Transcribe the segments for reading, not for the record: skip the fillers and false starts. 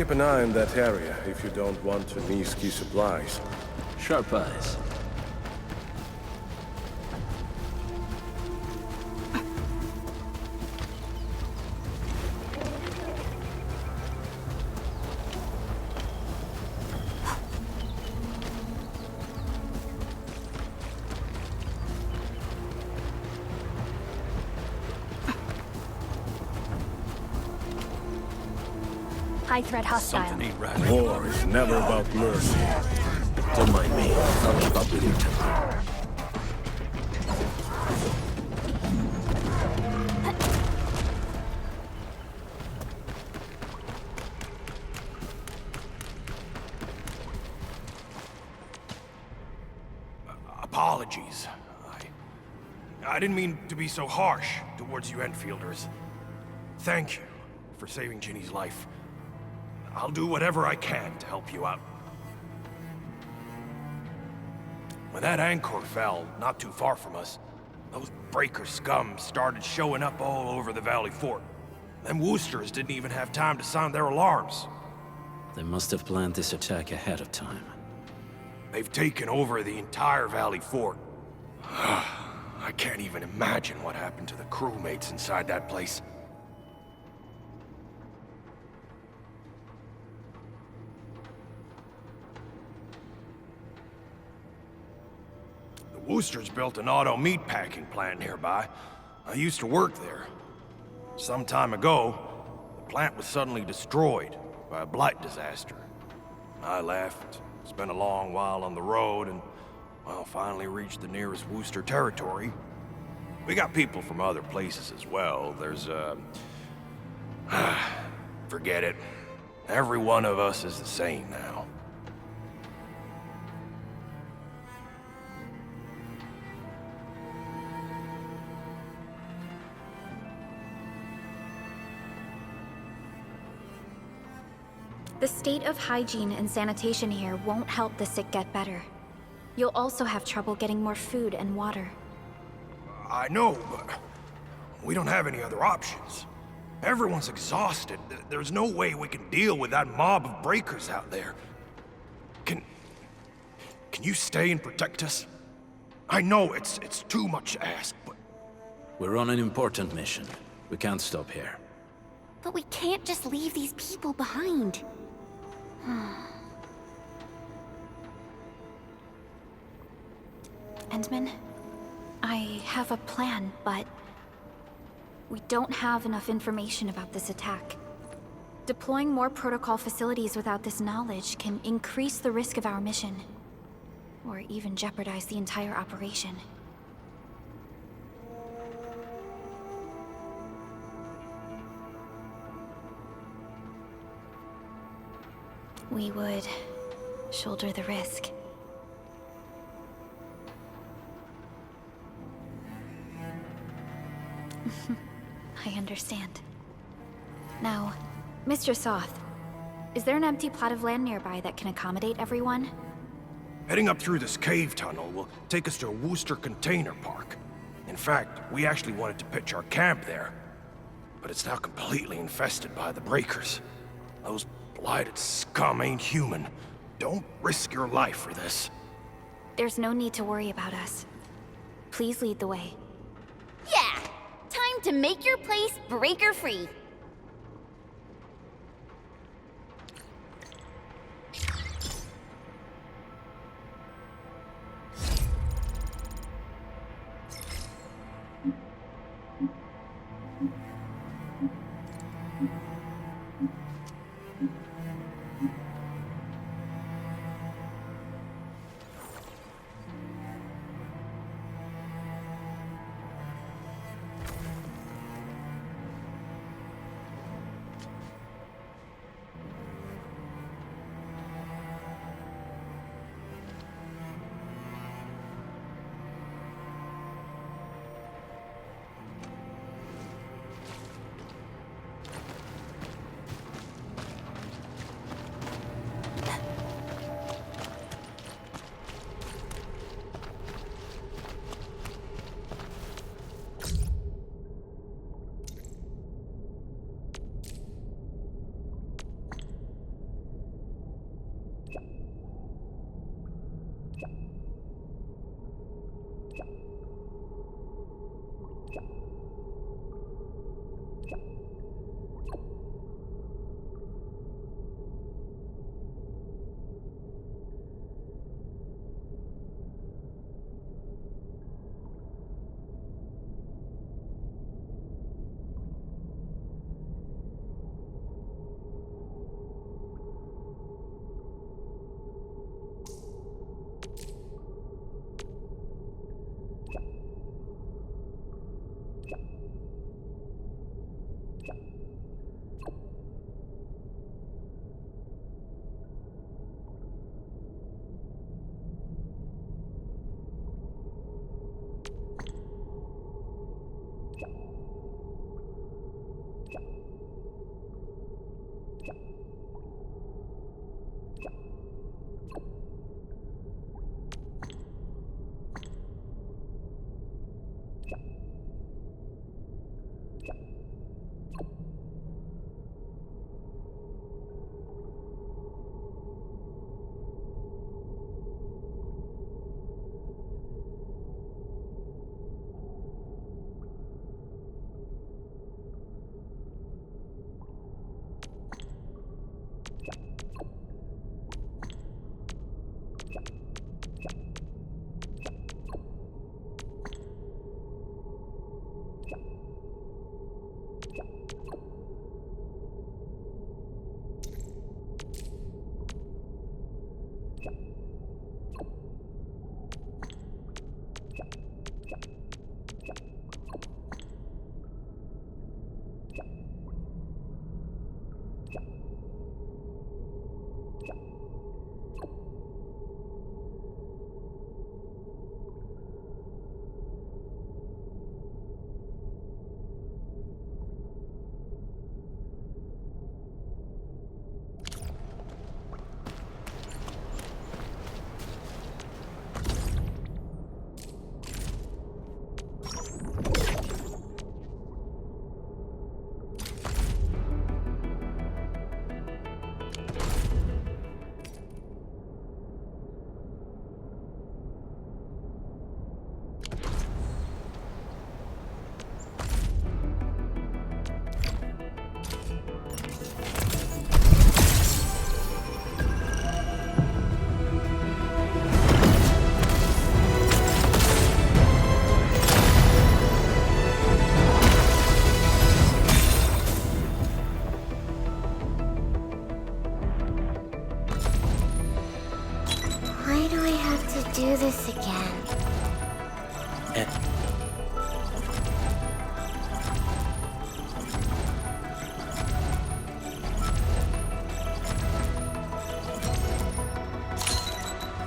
Keep an eye on that area if you don't want to miss key supplies. Sharp eyes. High threat hostile. Something ain't right. War is never about mercy. Don't mind me. I'll keep up with your temper. Apologies. I didn't mean to be so harsh towards you Enfielders. Thank you for saving Ginny's life. I'll do whatever I can to help you out. When that anchor fell, not too far from us, those breaker scum started showing up all over the Valley Fort. Them Woosters didn't even have time to sound their alarms. They must have planned this attack ahead of time. They've taken over the entire Valley Fort. I can't even imagine what happened to the crewmates inside that place. The Woosters built an auto meatpacking plant nearby. I used to work there. Some time ago, the plant was suddenly destroyed by a blight disaster. I left, spent a long while on the road, and, well, finally reached the nearest Wooster territory. We got people from other places as well. There's, forget it. Every one of us is the same now. The state of hygiene and sanitation here won't help the sick get better. You'll also have trouble getting more food and water. I know, but we don't have any other options. Everyone's exhausted. There's no way we can deal with that mob of breakers out there. Can you stay and protect us? I know it's too much to ask, but... We're on an important mission. We can't stop here. But we can't just leave these people behind. Endman, I have a plan, but we don't have enough information about this attack. Deploying more protocol facilities without this knowledge can increase the risk of our mission, or even jeopardize the entire operation. We would shoulder the risk. I understand. Now, Mr. Soth, is there an empty plot of land nearby that can accommodate everyone? Heading up through this cave tunnel will take us to a Wooster container park. In fact, we actually wanted to pitch our camp there. But it's now completely infested by the breakers. Those blighted scum ain't human. Don't risk your life for this. There's no need to worry about us. Please lead the way. Yeah! Time to make your place breaker-free. Why do I have to do this again?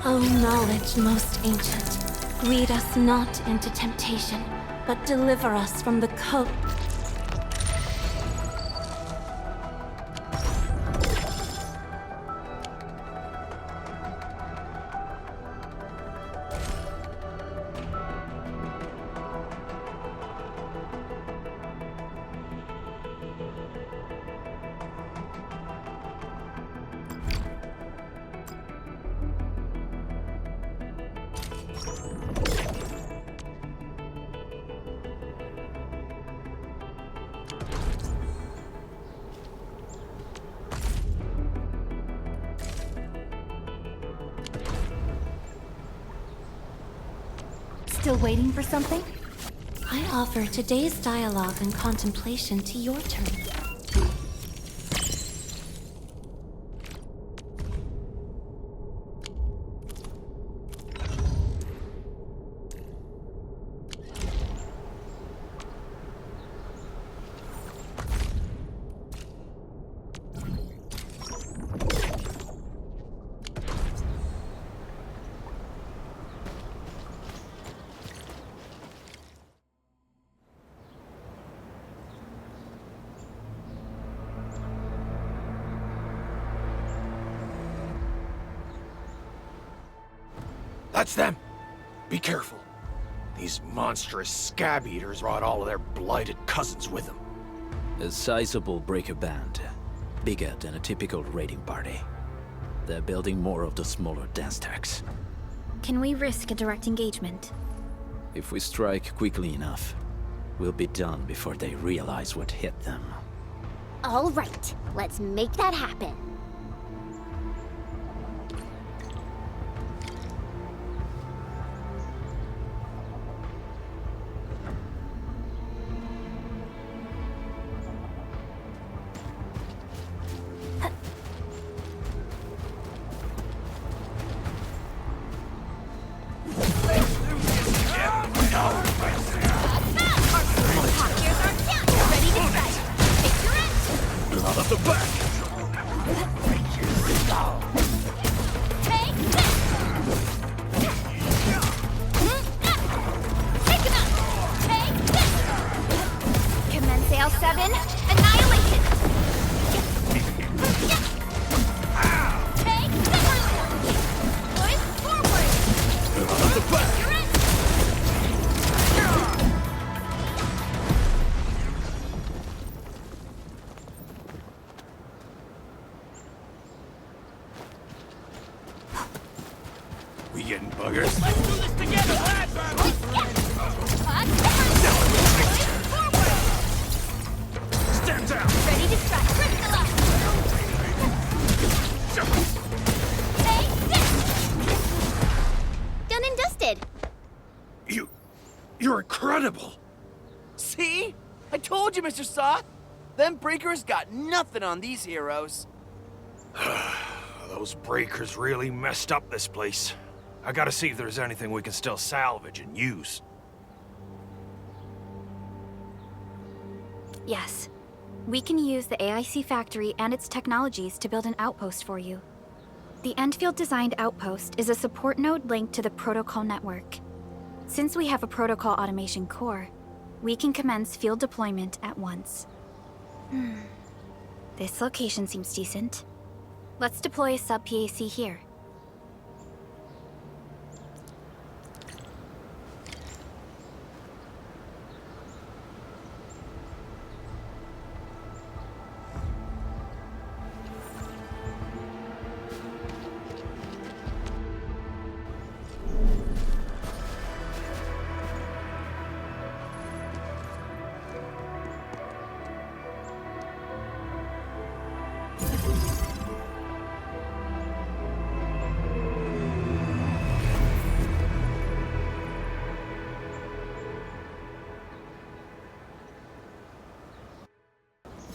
O knowledge most ancient, lead us not into temptation, but deliver us from the coat. Still waiting for something? I offer today's dialogue and contemplation to your turn. That's them! Be careful. These monstrous scab eaters brought all of their blighted cousins with them. A sizable breaker band. Bigger than a typical raiding party. They're building more of the smaller dance tags. Can we risk a direct engagement? If we strike quickly enough, we'll be done before they realize what hit them. All right, let's make that happen. Blood of the back! Take this! Take him out! Take this! Commence L7, annihilation! be getting buggers. Let's do this together, lads! Stand down! Ready to strike. Crystal up. Stay sit. Done and dusted. You're incredible! See? I told you, Mr. Soth. Them breakers got nothing on these heroes. Those breakers really messed up this place. I gotta see if there's anything we can still salvage and use. Yes. We can use the AIC factory and its technologies to build an outpost for you. The Endfield designed outpost is a support node linked to the protocol network. Since we have a protocol automation core, we can commence field deployment at once. This location seems decent. Let's deploy a sub-PAC here.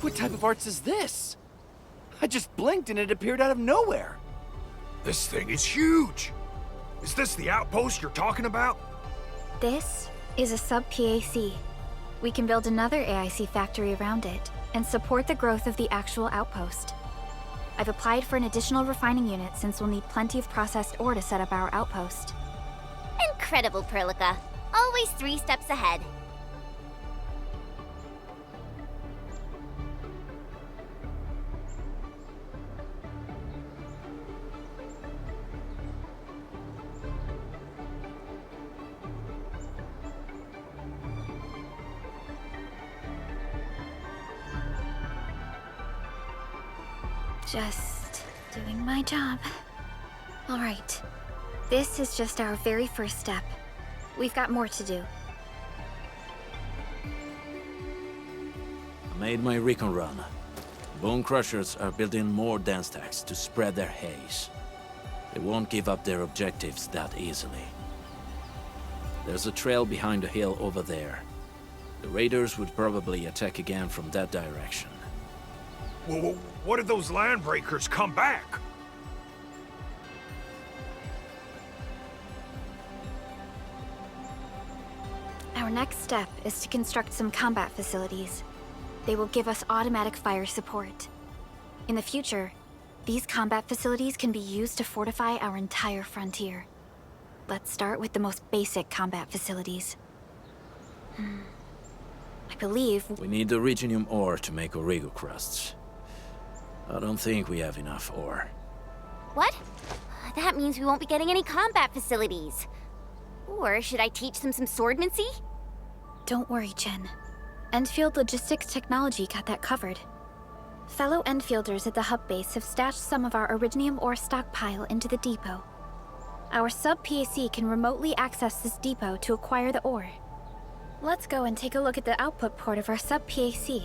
What type of arts is this? I just blinked and it appeared out of nowhere. This thing is huge! Is this the outpost you're talking about? This is a sub-PAC. We can build another AIC factory around it and support the growth of the actual outpost. I've applied for an additional refining unit since we'll need plenty of processed ore to set up our outpost. Incredible, Perlica. Always 3 steps ahead. Just doing my job. All right. This is just our very first step. We've got more to do. I made my recon run. Bone Crushers are building more dance stacks to spread their haze. They won't give up their objectives that easily. There's a trail behind the hill over there. The raiders would probably attack again from that direction. Whoa, what if those land breakers come back? Our next step is to construct some combat facilities. They will give us automatic fire support. In the future, these combat facilities can be used to fortify our entire frontier. Let's start with the most basic combat facilities. I believe... We need the Originium ore to make Origo crusts. I don't think we have enough ore. What? That means we won't be getting any combat facilities. Or should I teach them some swordmancy? Don't worry, Jen. Endfield Logistics Technology got that covered. Fellow Enfielders at the hub base have stashed some of our Originium ore stockpile into the depot. Our sub-PAC can remotely access this depot to acquire the ore. Let's go and take a look at the output port of our sub-PAC.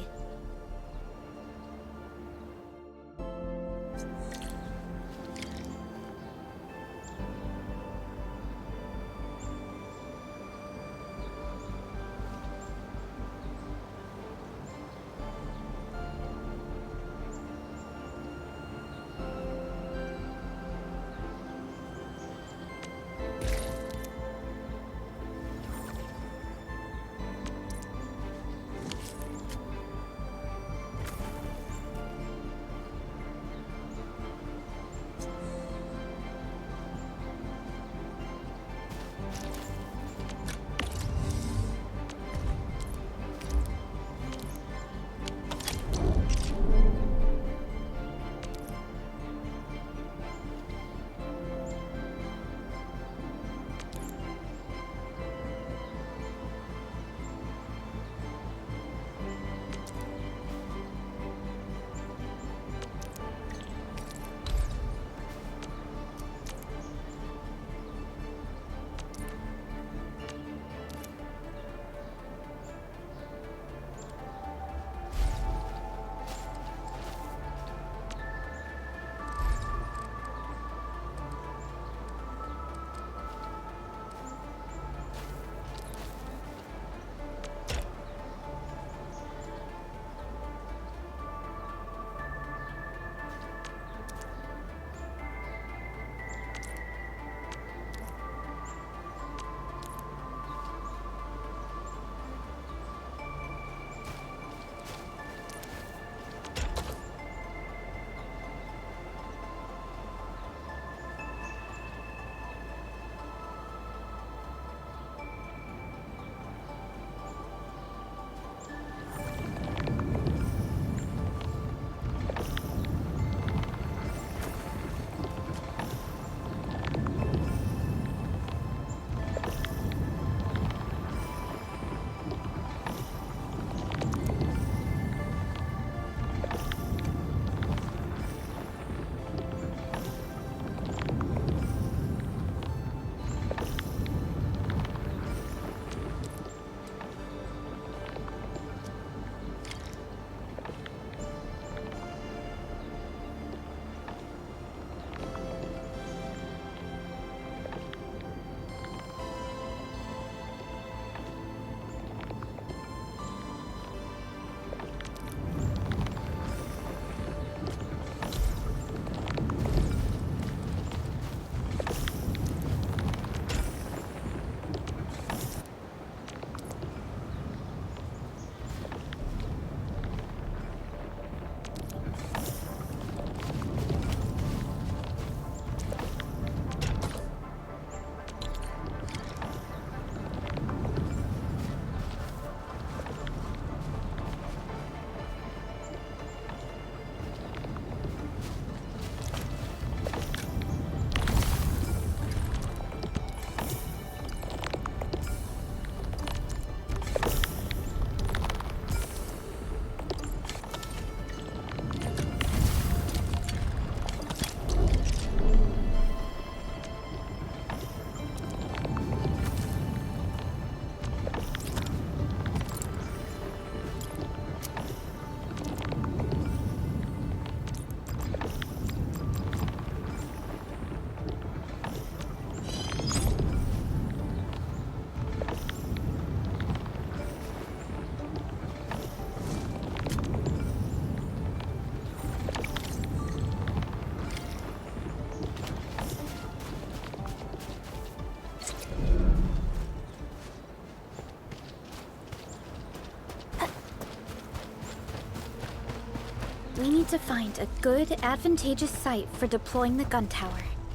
We need to find a good, advantageous site for deploying the gun tower.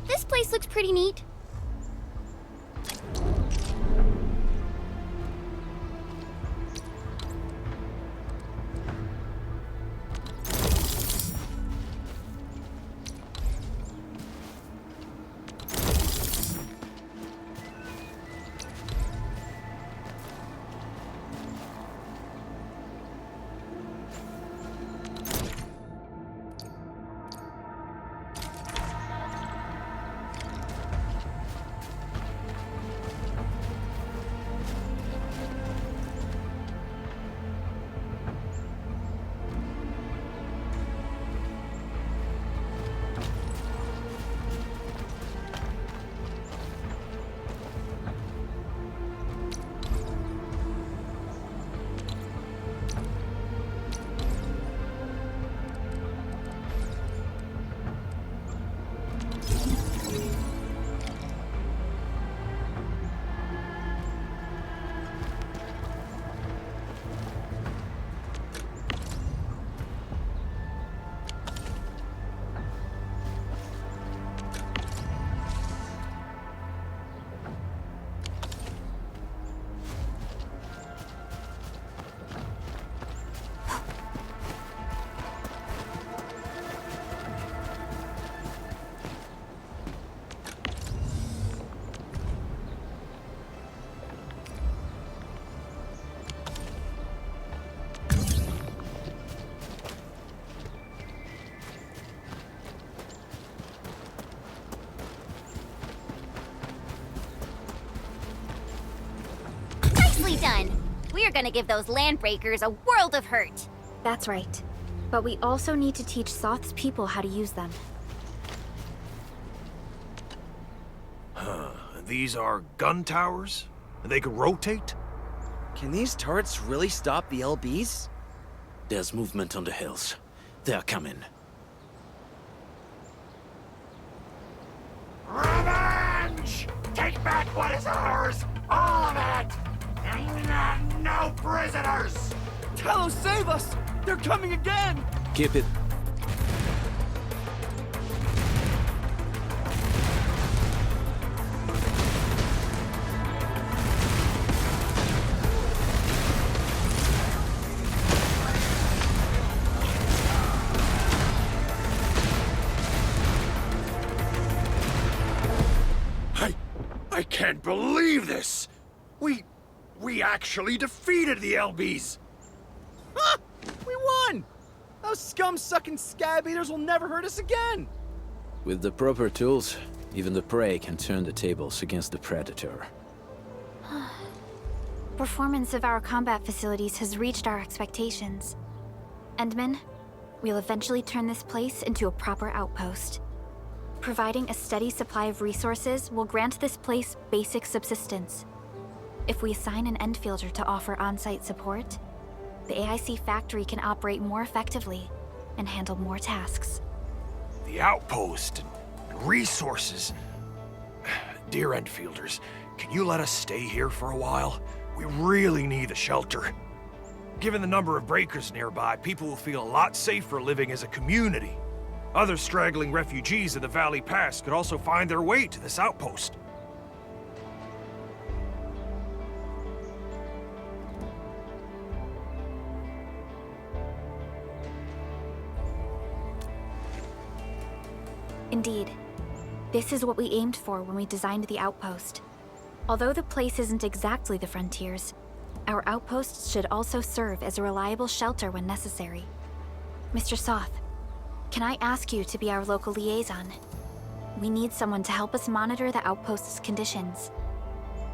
This place looks pretty neat. Nicely done. We're gonna give those landbreakers a world of hurt. That's right. But we also need to teach Soth's people how to use them. These are gun towers? They could rotate? Can these turrets really stop the LBs? There's movement on the hills. They're coming. Revenge! Take back what is ours! All of it! And no prisoners! Talos, save us! They're coming again! Keep it. I can't believe this! We actually defeated the LBs! Ha! We won! Those scum-sucking scab eaters will never hurt us again! With the proper tools, even the prey can turn the tables against the predator. Performance of our combat facilities has reached our expectations. Endman, we'll eventually turn this place into a proper outpost. Providing a steady supply of resources will grant this place basic subsistence. If we assign an Endfielder to offer on-site support, the AIC factory can operate more effectively and handle more tasks. The outpost and resources. Dear Endfielders, can you let us stay here for a while? We really need the shelter. Given the number of breakers nearby, people will feel a lot safer living as a community. Other straggling refugees in the Valley Pass could also find their way to this outpost. Indeed. This is what we aimed for when we designed the outpost. Although the place isn't exactly the frontiers, our outposts should also serve as a reliable shelter when necessary. Mr. Soth, can I ask you to be our local liaison? We need someone to help us monitor the outpost's conditions.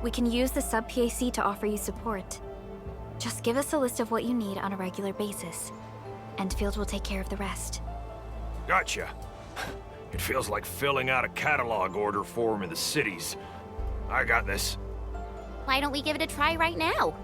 We can use the sub-PAC to offer you support. Just give us a list of what you need on a regular basis. Endfield will take care of the rest. Gotcha. It feels like filling out a catalog order form in the cities. I got this. Why don't we give it a try right now?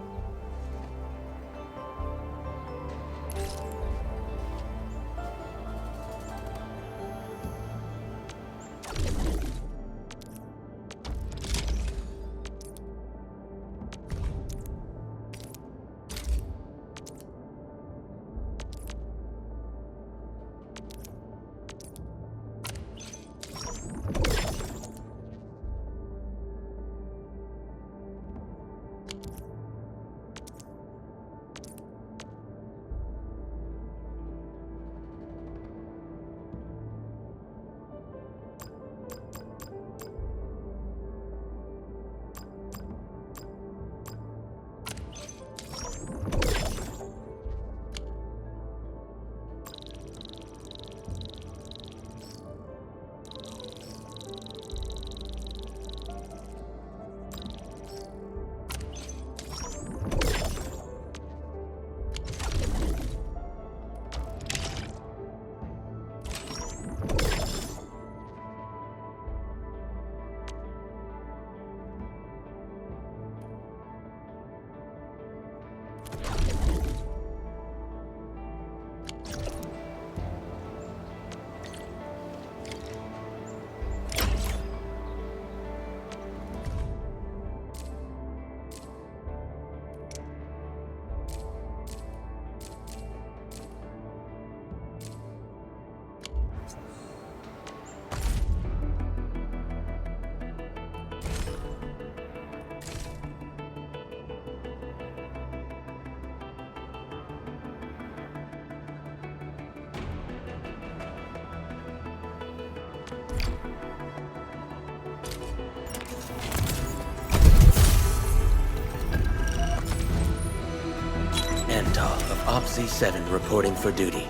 Antal of OPSI 7 reporting for duty.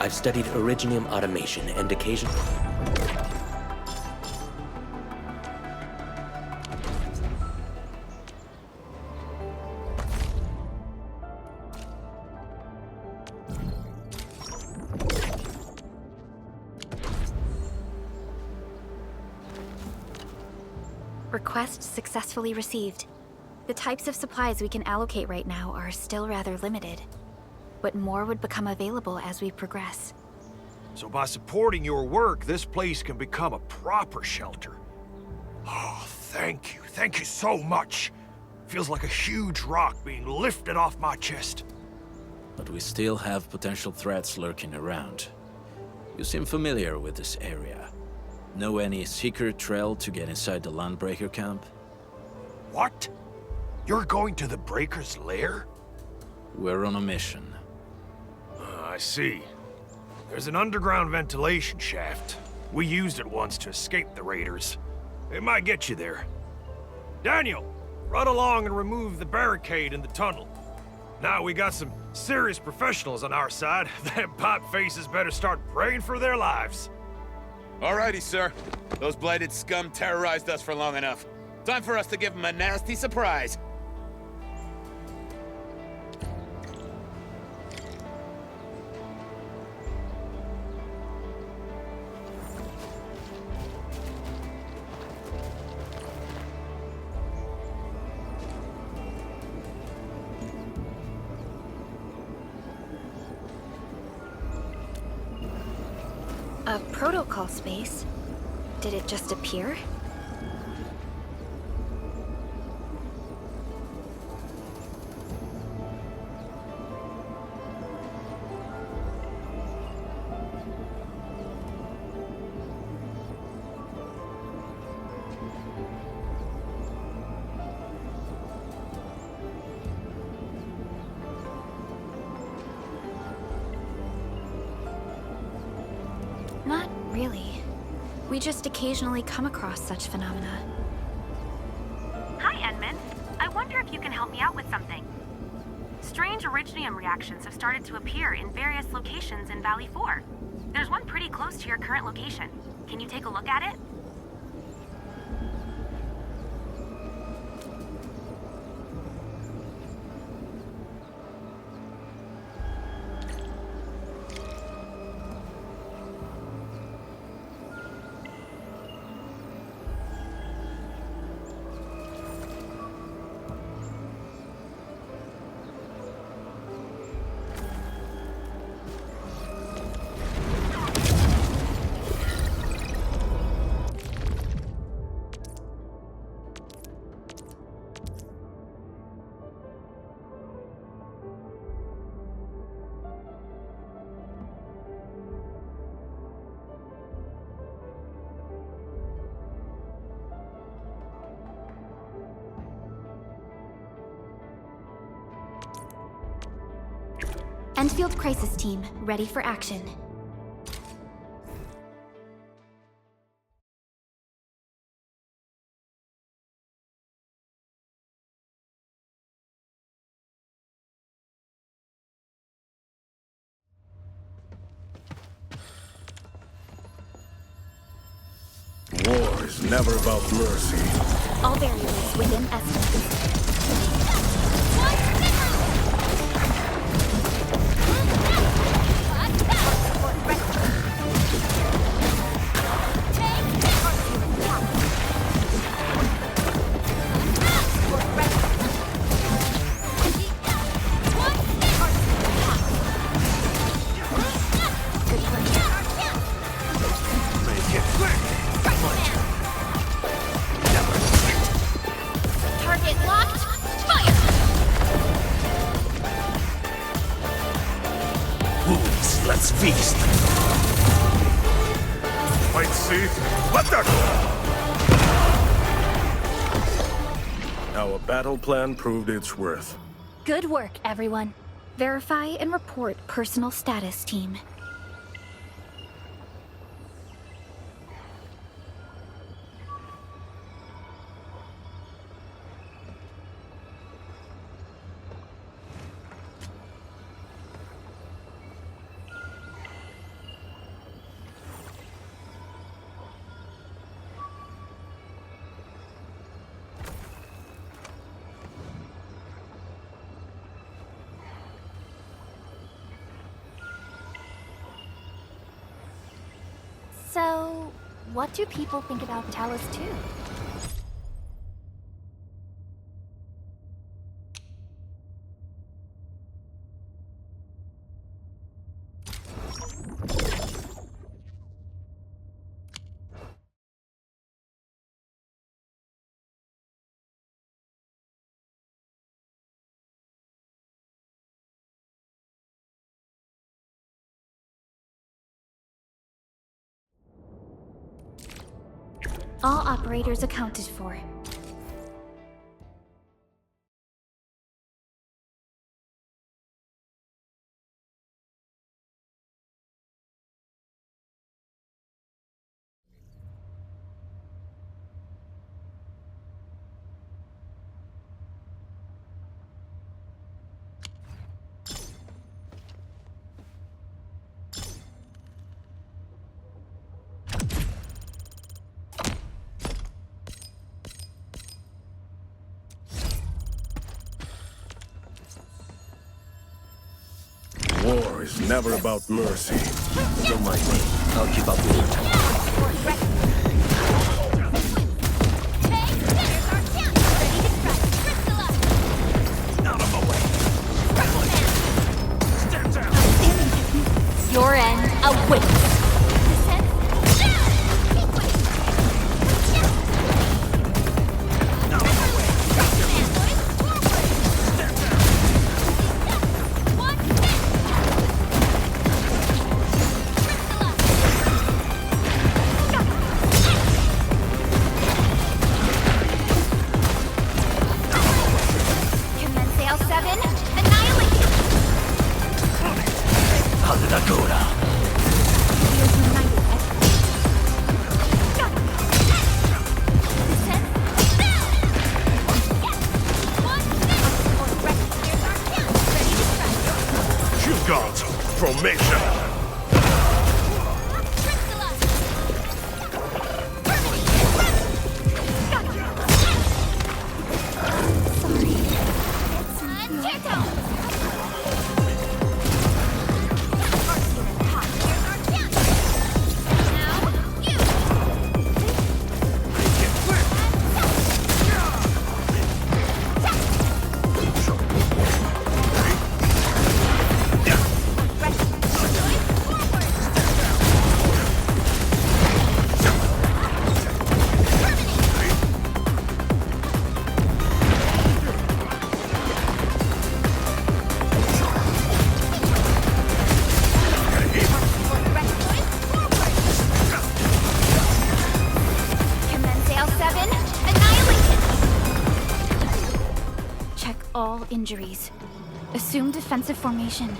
I've studied originium automation and occasion... Request successfully received. The types of supplies we can allocate right now are still rather limited, but more would become available as we progress. So by supporting your work, this place can become a proper shelter. Oh, thank you. Thank you so much. Feels like a huge rock being lifted off my chest. But we still have potential threats lurking around. You seem familiar with this area. Know any secret trail to get inside the Landbreaker camp? What? You're going to the Breaker's lair? We're on a mission. I see. There's an underground ventilation shaft. We used it once to escape the raiders. It might get you there. Daniel, run along and remove the barricade in the tunnel. Now we got some serious professionals on our side. Them pipe faces better start praying for their lives. Alrighty, sir. Those blighted scum terrorized us for long enough. Time for us to give them a nasty surprise. A protocol space? Did it just appear? Not really. We just occasionally come across such phenomena. Hi, Edmund. I wonder if you can help me out with something. Strange originium reactions have started to appear in various locations in Valley 4. There's one pretty close to your current location. Can you take a look at it? Endfield Crisis Team, ready for action. War is never about mercy. All variables within estimates. Target locked. Fire! Wolves, let's feast! Might see. What the? Our battle plan proved its worth. Good work, everyone. Verify and report personal status, team. So, what do people think about Talos 2? All operators accounted for. War is never about mercy. Don't mind me. I'll keep up with you. Your end awaits. Guards, formation! All injuries. Assume defensive formation.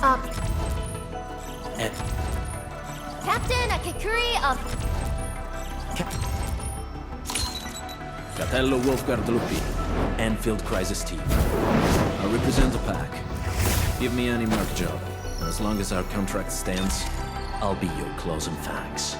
And Captain Akakuri of... Catello Wolfgard Lupi, Endfield Crisis Team. I represent the pack. Give me any merc job. As long as our contract stands, I'll be your closing fangs.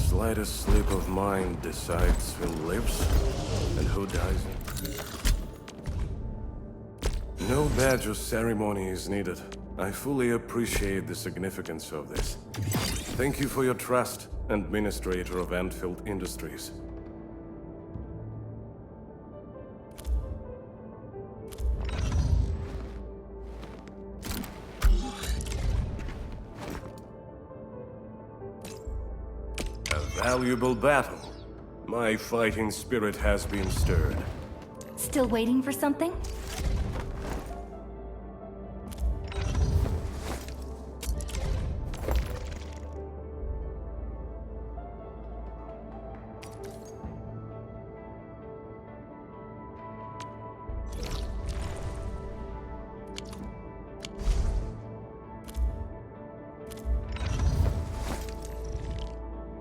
Slightest slip of mind decides who lives and who dies. No badge or ceremony is needed. I fully appreciate the significance of this. Thank you for your trust, Administrator of Endfield Industries. Valuable battle. My fighting spirit has been stirred. Still waiting for something?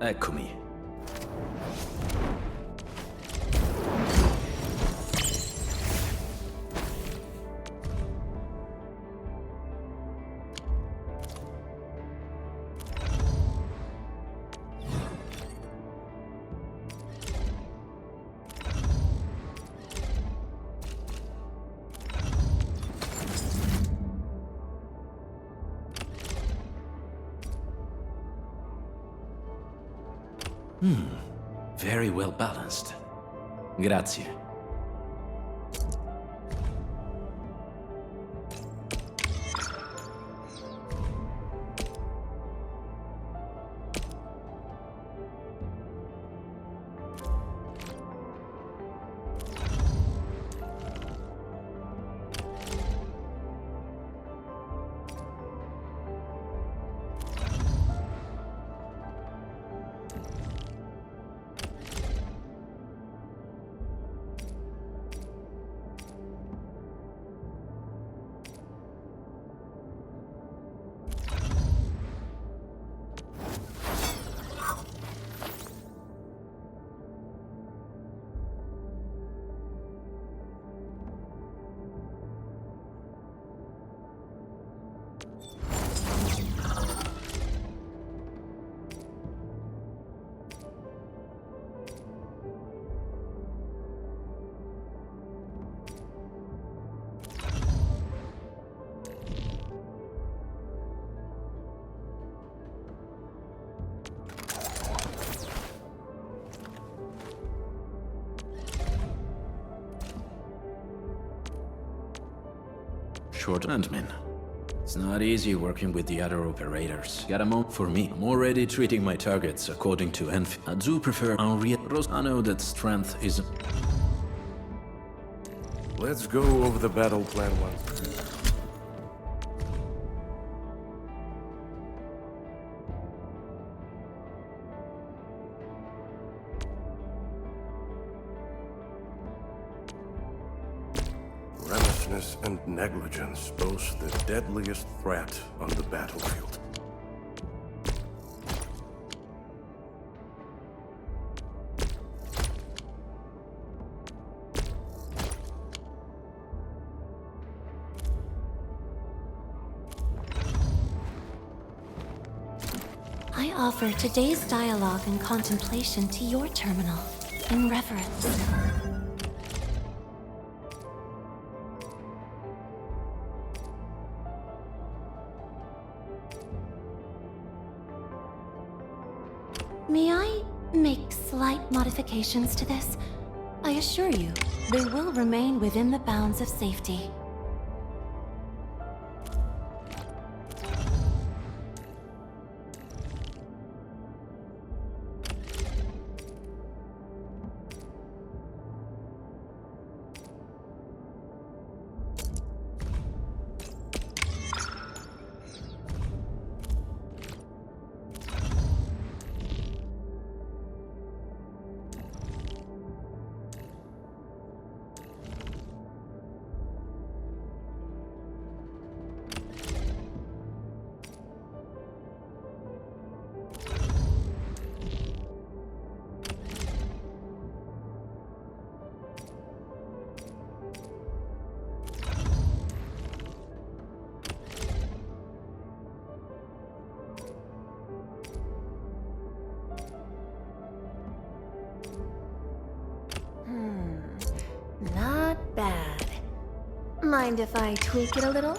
Eccomi. Very well balanced. Grazie. Short-handman. It's not easy working with the other operators. Got a moment for me. I'm already treating my targets according to Endfield. I do prefer unreal. I know that strength isn't. Let's go over the battle plan once. Recklessness and negligence pose the deadliest threat on the battlefield. I offer today's dialogue and contemplation to your terminal, in reverence. May I make slight modifications to this? I assure you, they will remain within the bounds of safety. Not bad. Mind if I tweak it a little?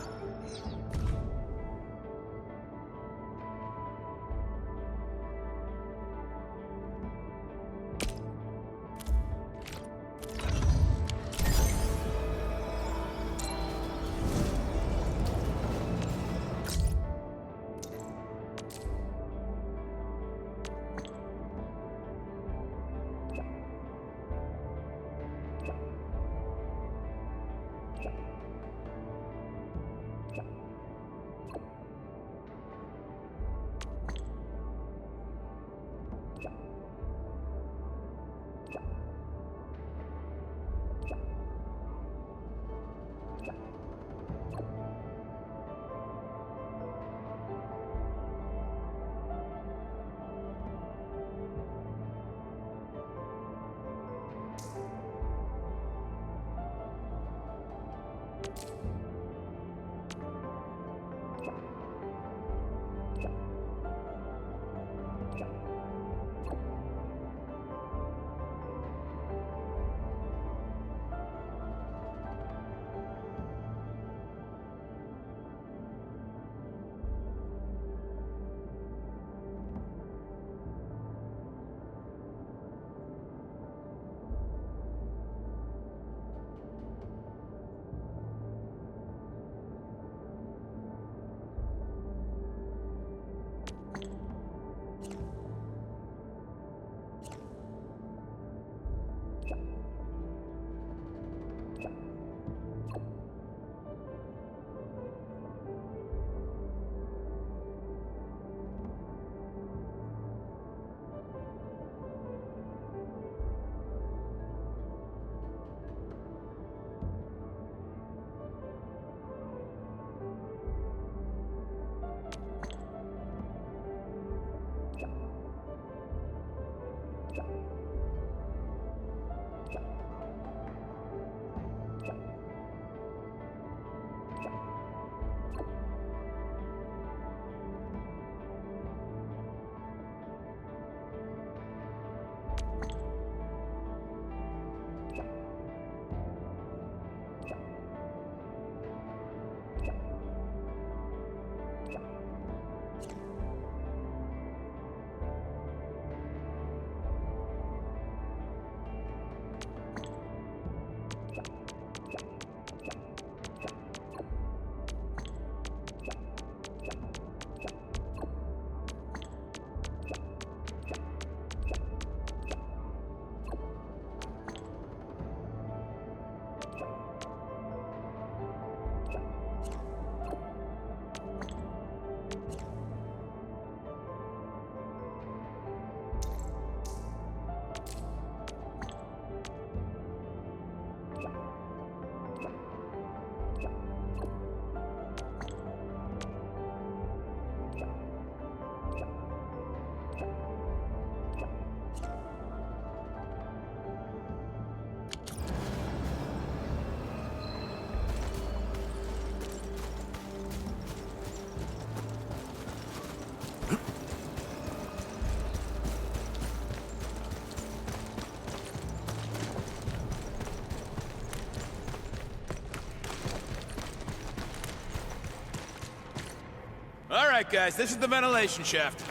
right, guys, this is the ventilation shaft.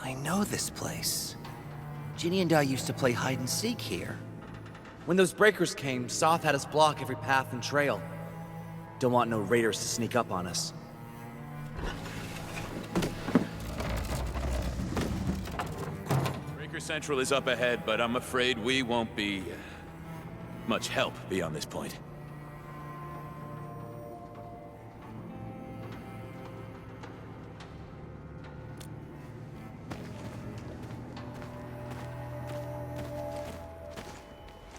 I know this place. Ginny and I used to play hide and seek here. When those breakers came, Soth had us block every path and trail. Don't want no raiders to sneak up on us. Breaker Central is up ahead, but I'm afraid we won't be much help beyond this point.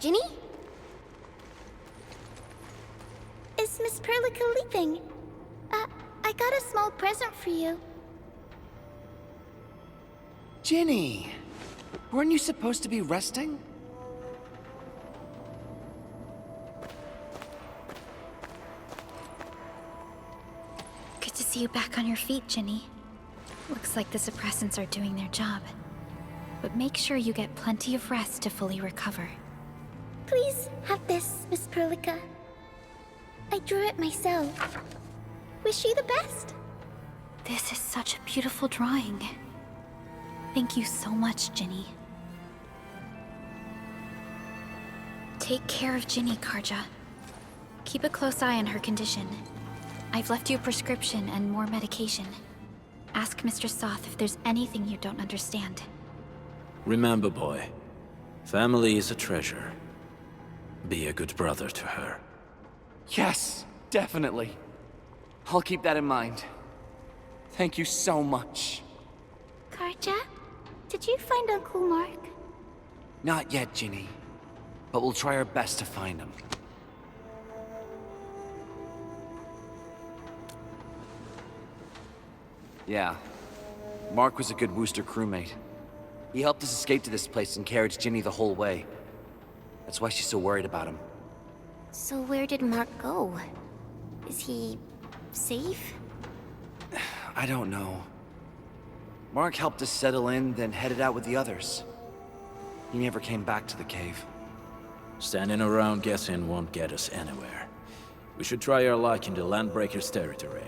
Ginny? Is Miss Perlica leaving? I got a small present for you. Ginny! Weren't you supposed to be resting? Good to see you back on your feet, Ginny. Looks like the suppressants are doing their job. But make sure you get plenty of rest to fully recover. Please have this, Miss Perlica. I drew it myself. Wish you the best. This is such a beautiful drawing. Thank you so much, Ginny. Take care of Ginny, Karja. Keep a close eye on her condition. I've left you a prescription and more medication. Ask Mr. Soth if there's anything you don't understand. Remember, boy, family is a treasure. Be a good brother to her. Yes, definitely. I'll keep that in mind. Thank you so much. Karja, did you find Uncle Mark? Not yet, Ginny. But we'll try our best to find him. Yeah. Mark was a good Wooster crewmate. He helped us escape to this place and carried Ginny the whole way. That's why she's so worried about him. So where did Mark go? Is he safe? I don't know. Mark helped us settle in, then headed out with the others. He never came back to the cave. Standing around guessing won't get us anywhere. We should try our luck in the Landbreakers' territory.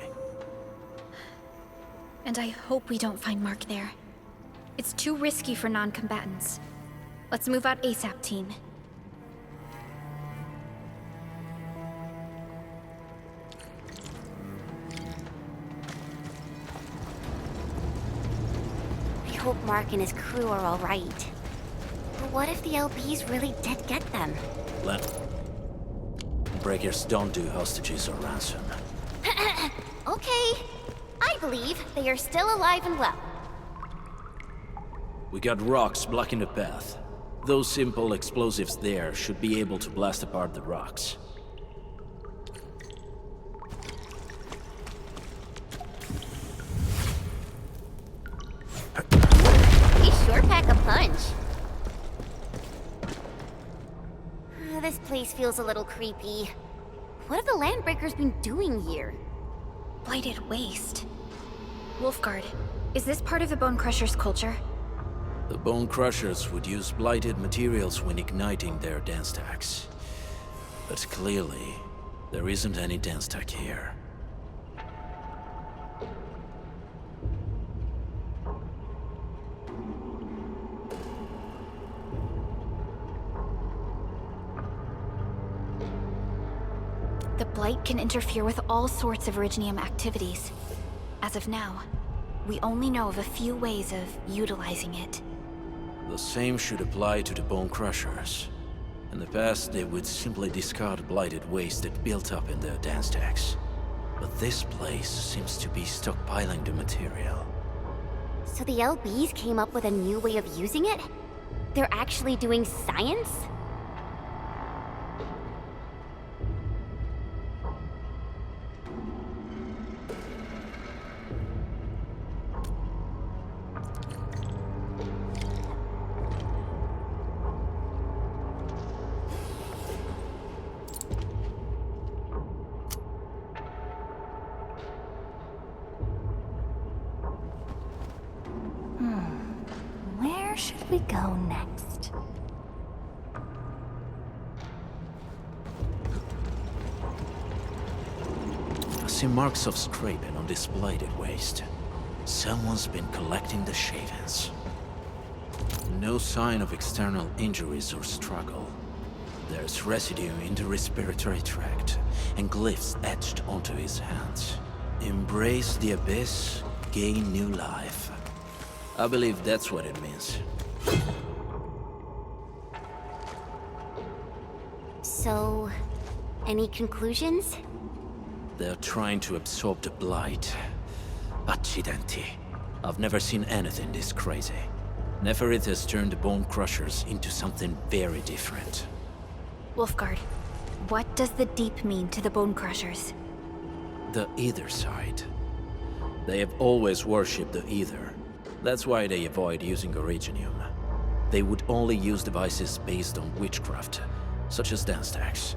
And I hope we don't find Mark there. It's too risky for non-combatants. Let's move out ASAP, team. I hope Mark and his crew are all right. But what if the LPs really did get them? Breakers don't do hostages or ransom. Okay. I believe they are still alive and well. We got rocks blocking the path. Those simple explosives there should be able to blast apart the rocks. You sure pack a punch. This place feels a little creepy. What have the Landbreakers been doing here? Blighted waste. Wolfguard, is this part of the Bone Crusher's culture? The Bone Crushers would use blighted materials when igniting their dance stacks. But clearly, there isn't any dance stack here. The Blight can interfere with all sorts of Originium activities. As of now, we only know of a few ways of utilizing it. The same should apply to the Bone Crushers. In the past, they would simply discard blighted waste that built up in their dance stacks. But this place seems to be stockpiling the material. So the LBs came up with a new way of using it? They're actually doing science? Where should we go next? I see marks of scraping on this blighted waste. Someone's been collecting the shavings. No sign of external injuries or struggle. There's residue in the respiratory tract, and glyphs etched onto his hands. Embrace the abyss, gain new life. I believe that's what it means. So, any conclusions? They're trying to absorb the blight. Accidenti. I've never seen anything this crazy. Neferith has turned the Bone Crushers into something very different. Wolfguard, what does the Deep mean to the Bone Crushers? The Ether side. They have always worshipped the Ether. That's why they avoid using Originium. They would only use devices based on witchcraft, such as dance stacks.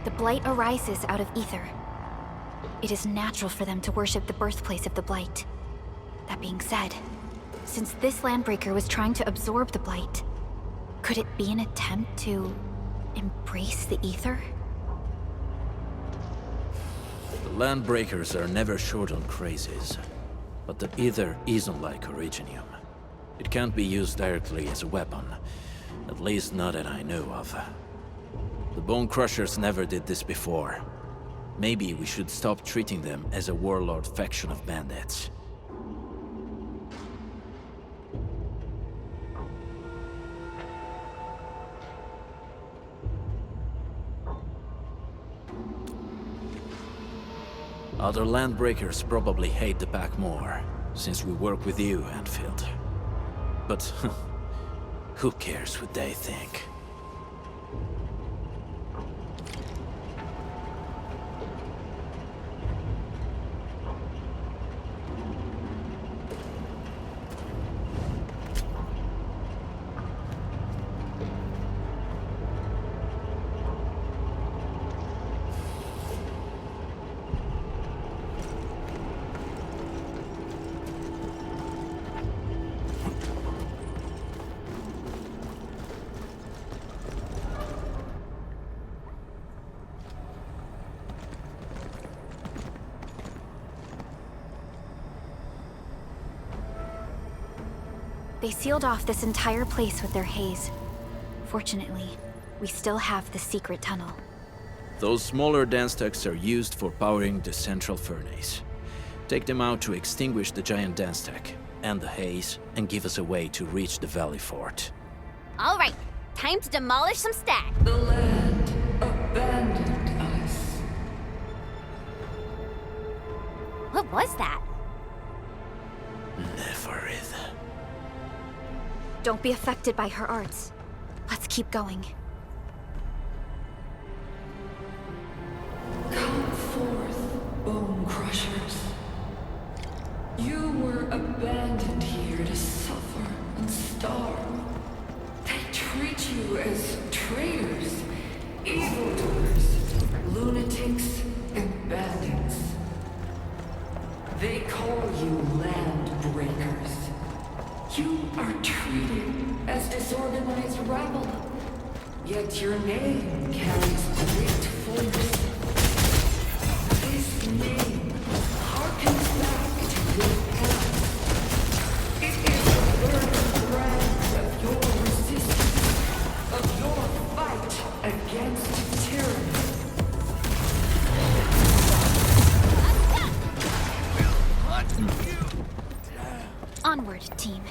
The Blight arises out of Ether. It is natural for them to worship the birthplace of the Blight. That being said, since this Landbreaker was trying to absorb the Blight, could it be an attempt to embrace the Ether? The Landbreakers are never short on crazes, but the Ether isn't like Originium. It can't be used directly as a weapon, at least not that I know of. The Bone Crushers never did this before. Maybe we should stop treating them as a warlord faction of bandits. Other Landbreakers probably hate the pack more, since we work with you, Endfield. But who cares what they think? They sealed off this entire place with their haze. Fortunately, we still have the secret tunnel. Those smaller dance stacks are used for powering the central furnace. Take them out to extinguish the giant dance stack and the haze, and give us a way to reach the Valley Fort. All right, time to demolish some stacks. The land abandoned us. What was that? Neferith. Don't be affected by her arts. Let's keep going. Come forth, Bone Crushers. You were abandoned here to suffer and starve. They treat you as traitors, evildoers, lunatics, and bandits. They call you Landbreakers. You are treated as disorganized rabble, yet your name carries great force. This name harkens back to your past. It is the burning brand of your resistance, of your fight against tyranny. Onward, team.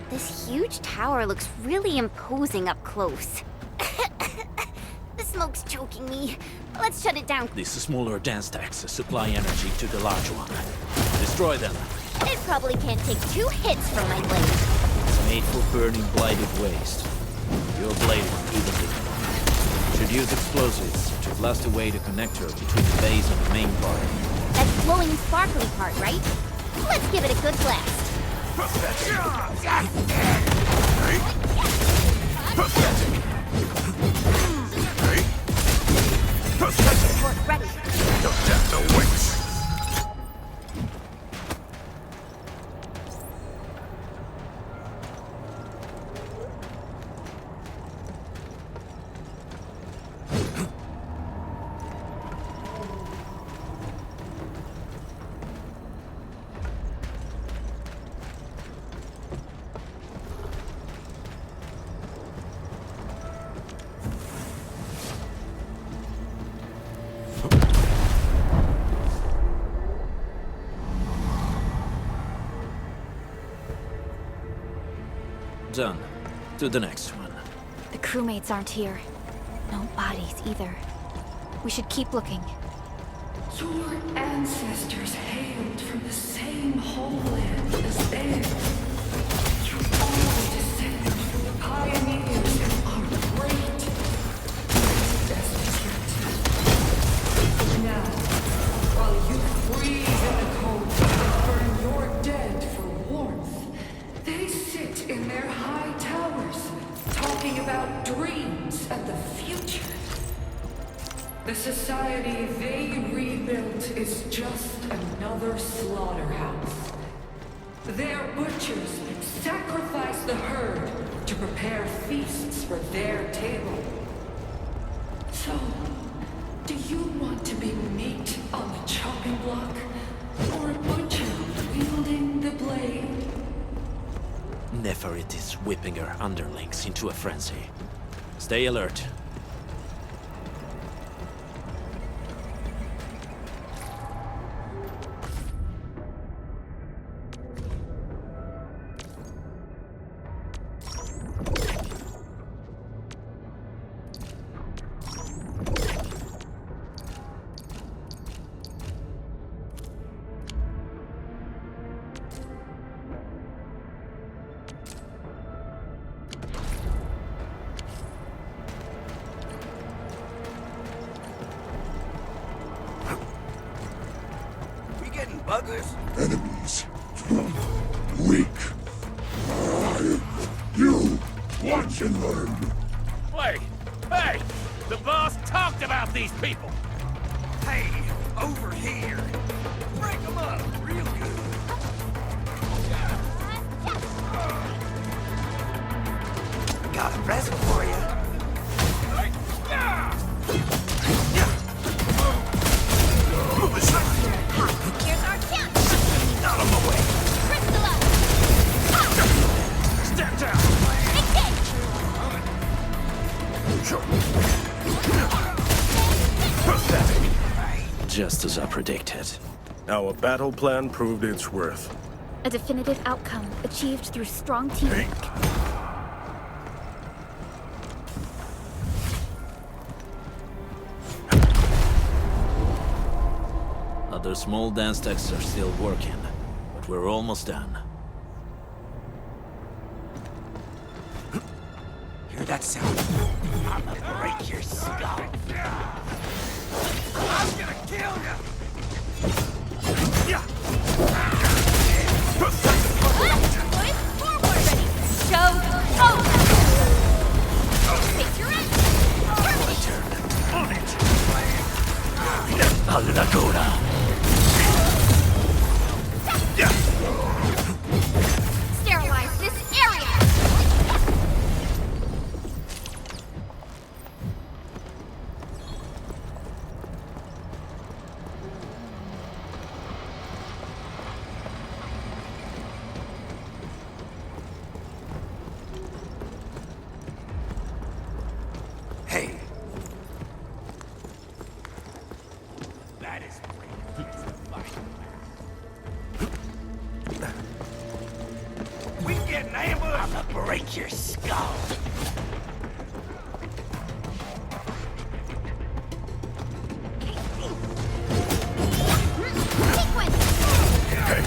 This huge tower looks really imposing up close. The smoke's choking me. Let's shut it down. These smaller dance stacks supply energy to the large one. The Destroy them. It probably can't take 2 hits from my blade. It's made for burning blighted waste. Your blade won't even do it. Should use explosives to blast away the connector between the base and the main part. That glowing sparkly part, right? Let's give it a good blast. Support ready. Done. To the next one. The crewmates aren't here. No bodies either. We should keep looking. Your ancestors hailed from the same homeland as theirs. You all descend from the pioneers of our great desert. Now, while you freeze in the cold and burn your dead for warmth, they sit in their high towers, talking about dreams and the future. The society they rebuilt is just another slaughterhouse. Their butchers sacrifice the herd to prepare feasts for their table. So, do you want to be meat on the chopping block, or a butcher wielding the blade? Neferit is whipping her underlings into a frenzy. Stay alert. Enemies. Weak. You watch and learn. Wait! Hey! The boss talked about these people! Hey, over here. Break them up real good. Got a present for you. Move aside. Here's our chance. Out of my way. Crystal up. Step down. Big Just as I predicted. Our battle plan proved its worth. A definitive outcome achieved through strong teamwork. Other small dance techs are still working, but we're almost done. Hear that sound? I'm gonna break your skull. I'm gonna kill you. boys, forward ready. Show over. Take your end. On it. Sterilize this area. Hey. That is great. We getting ambushed. I'm gonna break your skull. Sequence. Hey,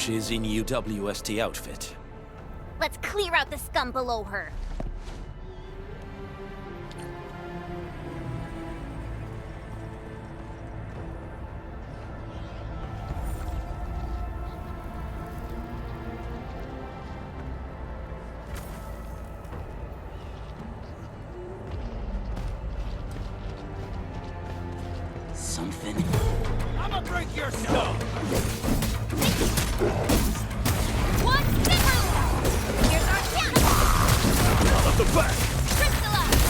She's in UWST outfit. Let's clear out the scum below her. Something. I'ma drink your stuff! One zipper! Here's our cannonball! Out of the back! Crystallize!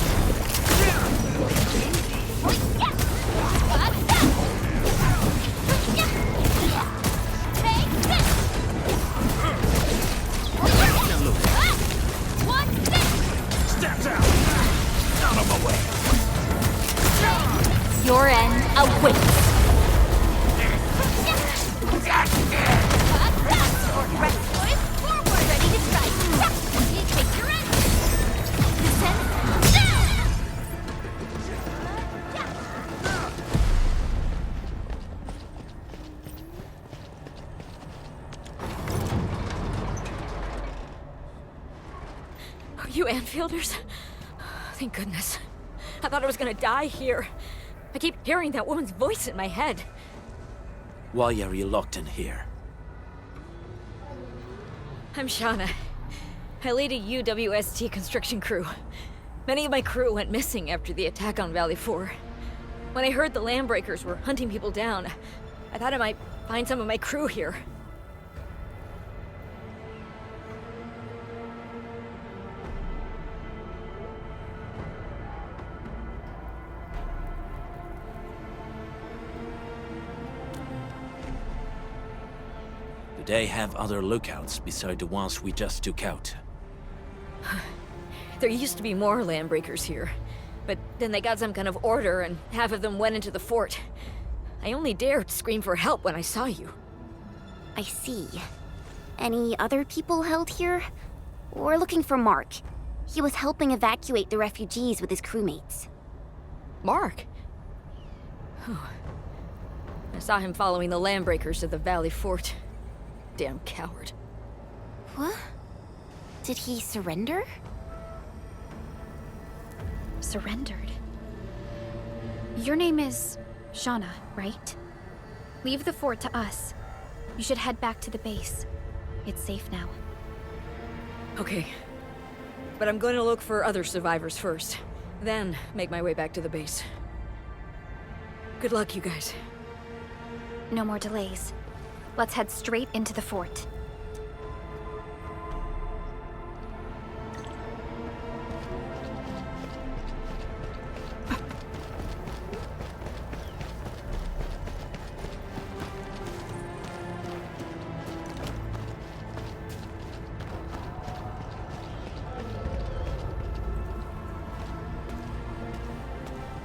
Yeah! What's that? Take this! One zip! Step down! Out of my way! Your end awaits! Forward, ready to strike! Take your end! Descend! Are you Enfielders? Thank goodness. I thought I was gonna die here. I keep hearing that woman's voice in my head. Why are you locked in here? I'm Shauna. I lead a UWST construction crew. Many of my crew went missing after the attack on Valley 4. When I heard the Landbreakers were hunting people down, I thought I might find some of my crew here. Do they have other lookouts beside the ones we just took out? There used to be more Landbreakers here, but then they got some kind of order and half of them went into the fort. I only dared scream for help when I saw you. I see. Any other people held here? We're looking for Mark. He was helping evacuate the refugees with his crewmates. Mark? Oh. I saw him following the Landbreakers to the Valley Fort. Damn coward. What? Did he surrender? Surrendered? Your name is Shauna, right? Leave the fort to us. You should head back to the base. It's safe now. Okay. But I'm going to look for other survivors first. Then make my way back to the base. Good luck, you guys. No more delays. Let's head straight into the fort.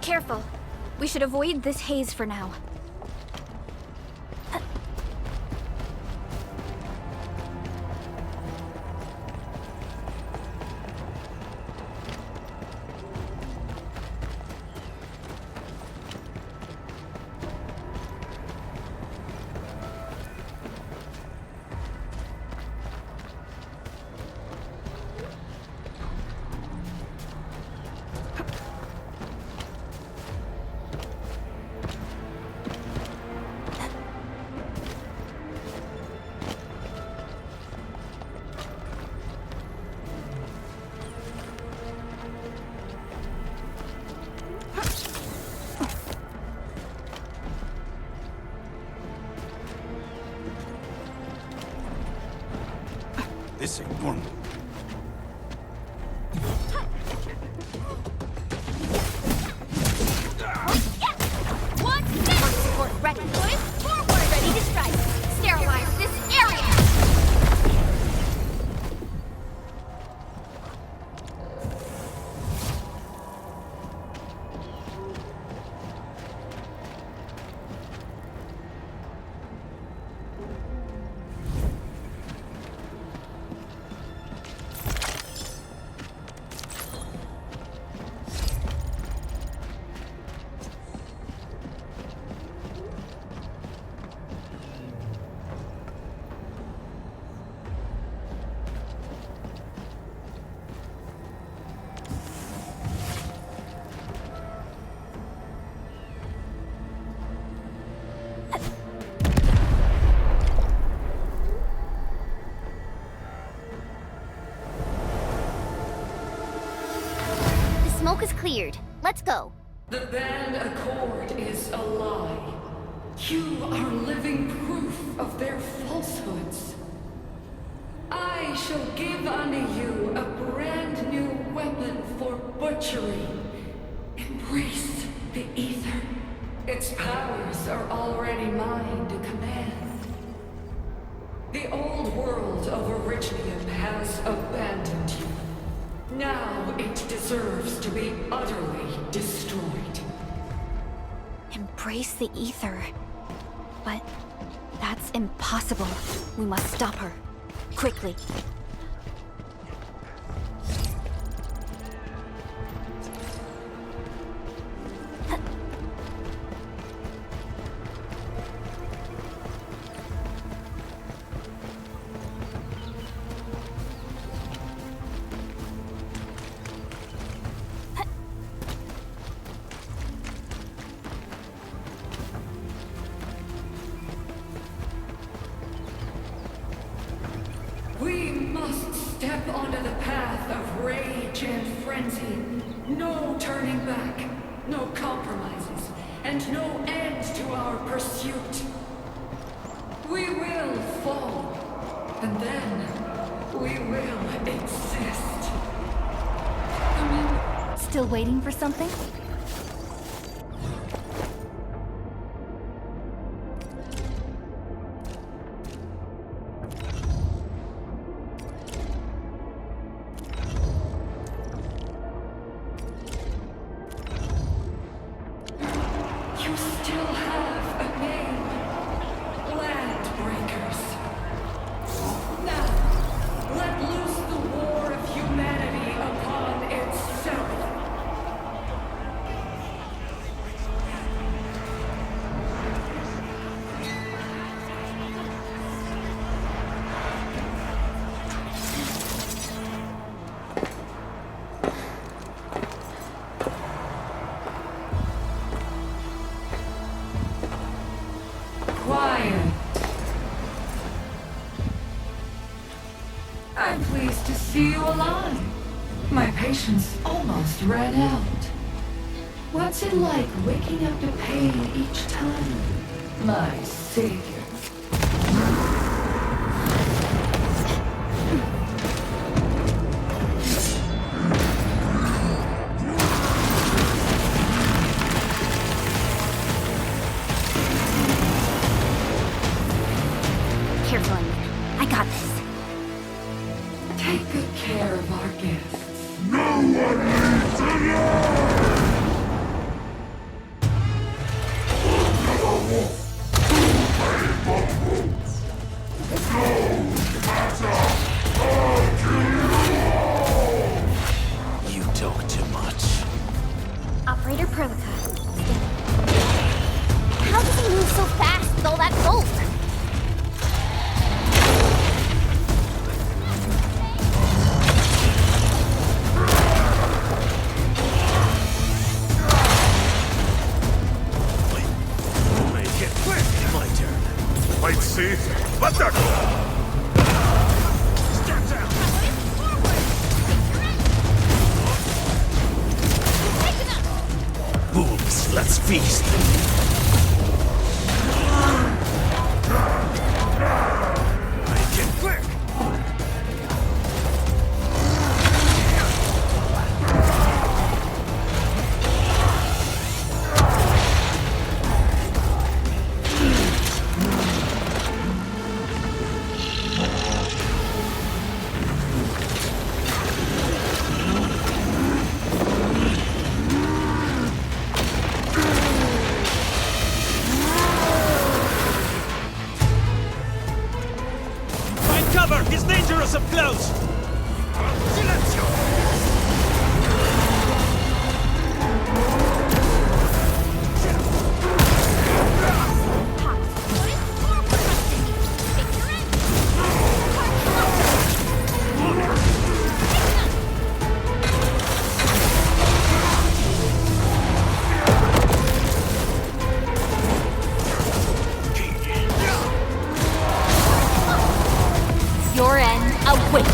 Careful. We should avoid this haze for now. This ain't normal. One support ready. Forward, ready to strike. Sterilize this area. Cleared. Let's go. The band accord is a lie. You are living proof of their falsehoods. I shall give unto you a brand new weapon for butchery. Embrace the ether. Its powers are already mine to command. The old world of Originium has abandoned you. Now it deserves to be utterly destroyed. Embrace the ether. But that's impossible. We must stop her. Quickly. We must step onto the path of rage and frenzy. No turning back, no compromises, and no end to our pursuit. We will fall, and then we will exist. Come in. Still waiting for something? You still have a name. Landbreakers. Now, let loose the war of humanity upon itself. Quiet. I'm pleased to see you alive. My patience almost ran out. What's it like waking up to pain each time? My savior. Careful, Anya. I got this. Take good care of our guests. You talk too much. Operator Prolica. How does he move so fast with all that bulk? Make it quick! My turn. Wait, see? Let that go! Step down! Wolves, let's feast! Make it quick! Find cover! He's dangerous up close! Silenzio! Your end awaits.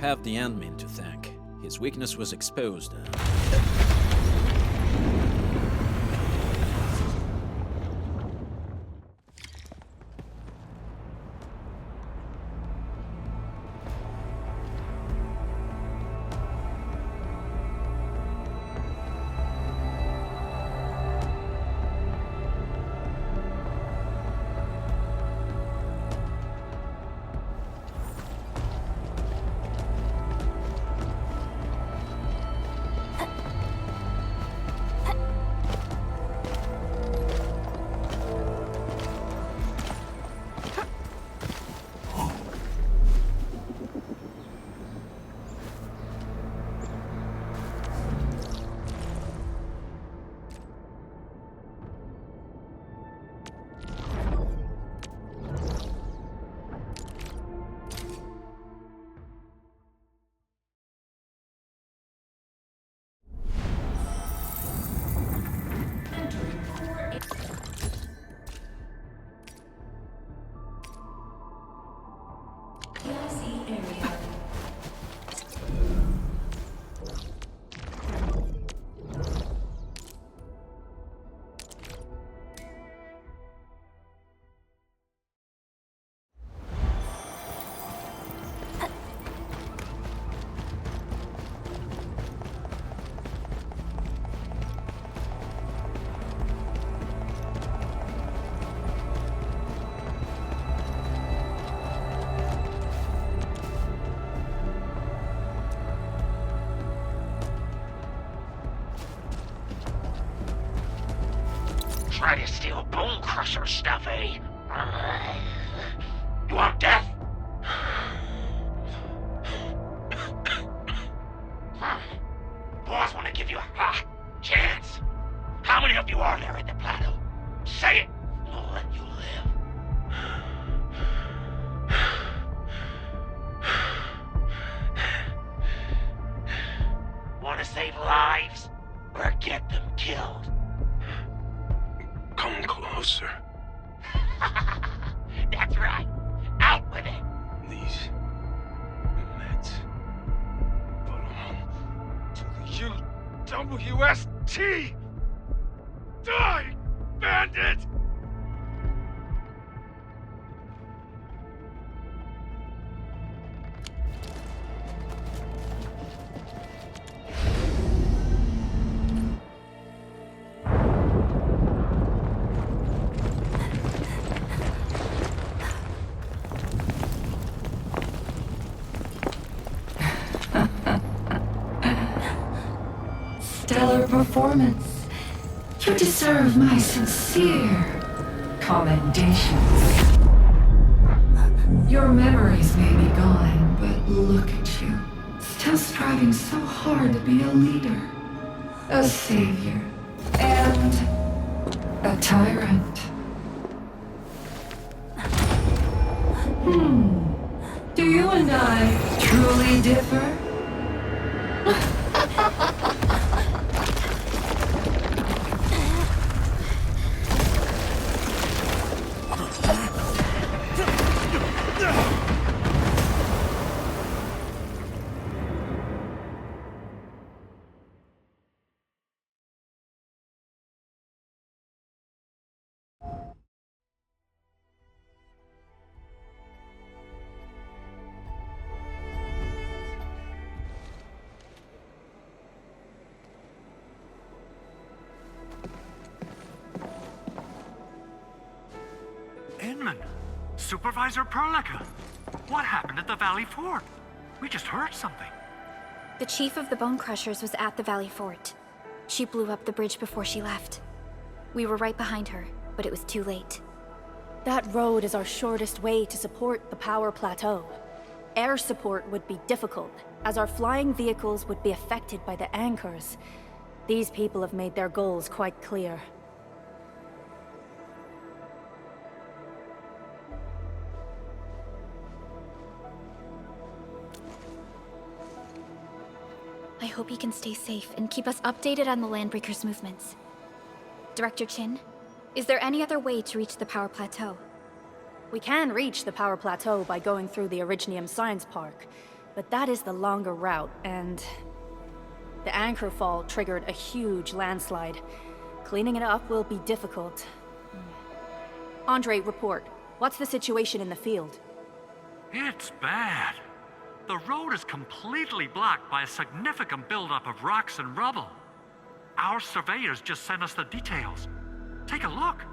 have the admin to thank. His weakness was exposed. Try to steal Bone Crusher stuff, eh? You want death? Boss want to give you a chance. How many of you are there at the plateau? Say it, and I'll let you live. Want to save lives, or get them killed? Come closer. That's right. Out with it. These meds belong to the UWST. Die, bandit! Stellar performance. You deserve my sincere commendations. Your memories may be gone, but look at you. Still striving so hard to be a leader, a savior, and a tyrant. Do you and I truly differ? Inman, Supervisor Perlica, what happened at the Valley Fort? We just heard something. The chief of the Bone Crushers was at the Valley Fort. She blew up the bridge before she left. We were right behind her, but it was too late. That road is our shortest way to support the power plateau. Air support would be difficult, as our flying vehicles would be affected by the anchors. These people have made their goals quite clear. I hope he can stay safe and keep us updated on the Landbreakers' movements. Director Chin, is there any other way to reach the power plateau? We can reach the power plateau by going through the Originium Science Park. but that is the longer route, and the anchor fall triggered a huge landslide. Cleaning it up will be difficult. Andre, report. What's the situation in the field? It's bad. The road is completely blocked by a significant buildup of rocks and rubble. Our surveyors just sent us the details. Take a look.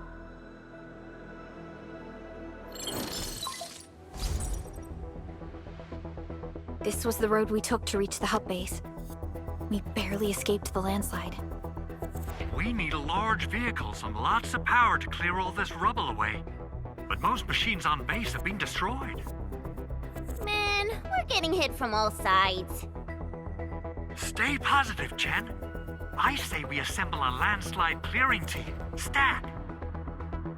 This was the road we took to reach the hub base. We barely escaped the landslide. We need large vehicles and lots of power to clear all this rubble away. But most machines on base have been destroyed. Man, we're getting hit from all sides. Stay positive, Jen. I say we assemble a landslide clearing team, stat.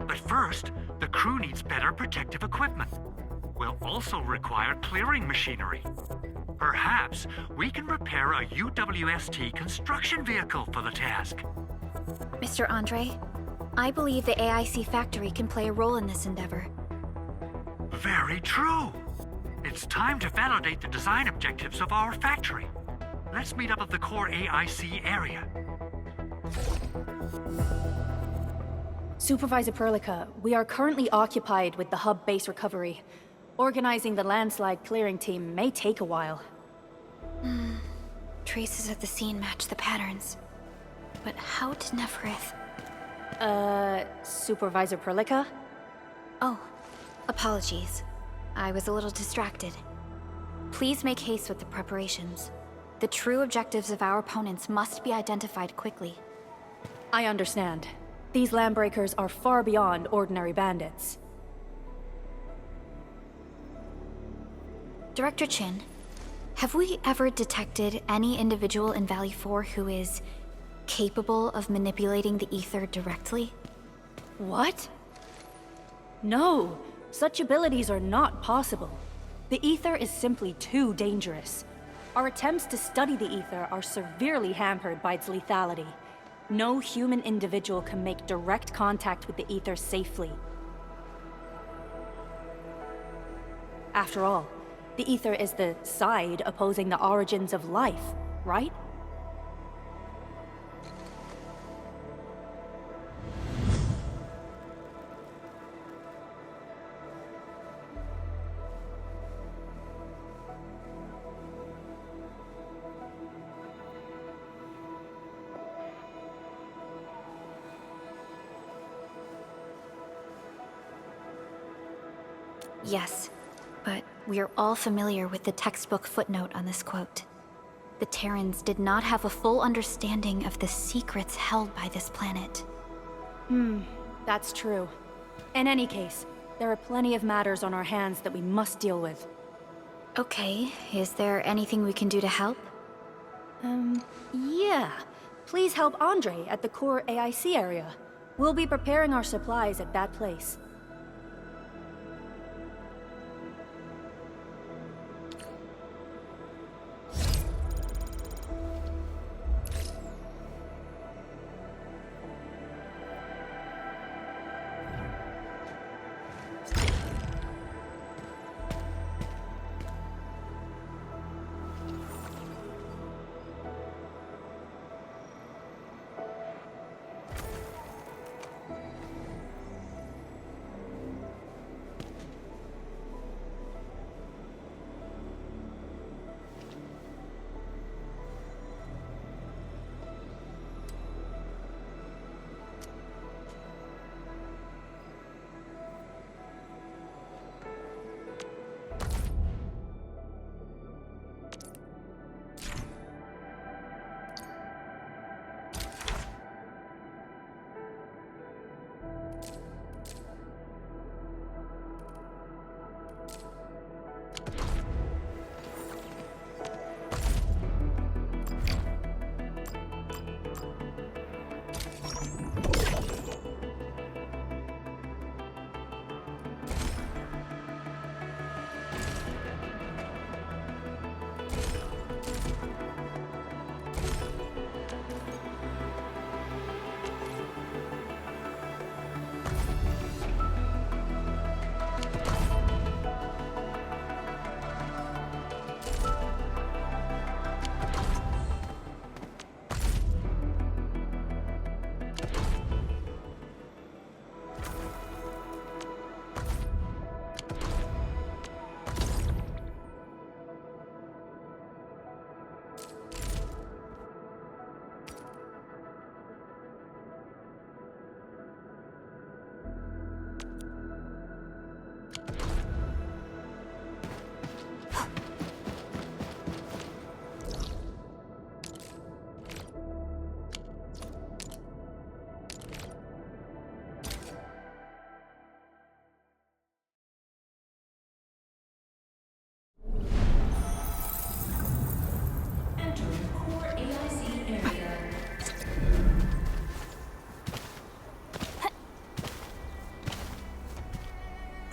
But first, the crew needs better protective equipment. We'll also require clearing machinery. Perhaps we can repair a UWST construction vehicle for the task. Mr. Andre, I believe the AIC factory can play a role in this endeavor. Very true. It's time to validate the design objectives of our factory. Let's meet up at the core AIC area. Supervisor Perlica, we are currently occupied with the hub base recovery. Organizing the landslide clearing team may take a while. Traces at the scene match the patterns. But how did Neferith... Supervisor Perlica? Oh, apologies. I was a little distracted. Please make haste with the preparations. The true objectives of our opponents must be identified quickly. I understand. These landbreakers are far beyond ordinary bandits. Director Chin, have we ever detected any individual in Valley 4 who is capable of manipulating the ether directly? What? No, such abilities are not possible. The ether is simply too dangerous. Our attempts to study the ether are severely hampered by its lethality. No human individual can make direct contact with the ether safely. After all, the ether is the side opposing the origins of life, right? Yes, but we are all familiar with the textbook footnote on this quote. The Terrans did not have a full understanding of the secrets held by this planet. That's true. In any case, there are plenty of matters on our hands that we must deal with. Okay, is there anything we can do to help? Yeah. Please help Andre at the core AIC area. We'll be preparing our supplies at that place.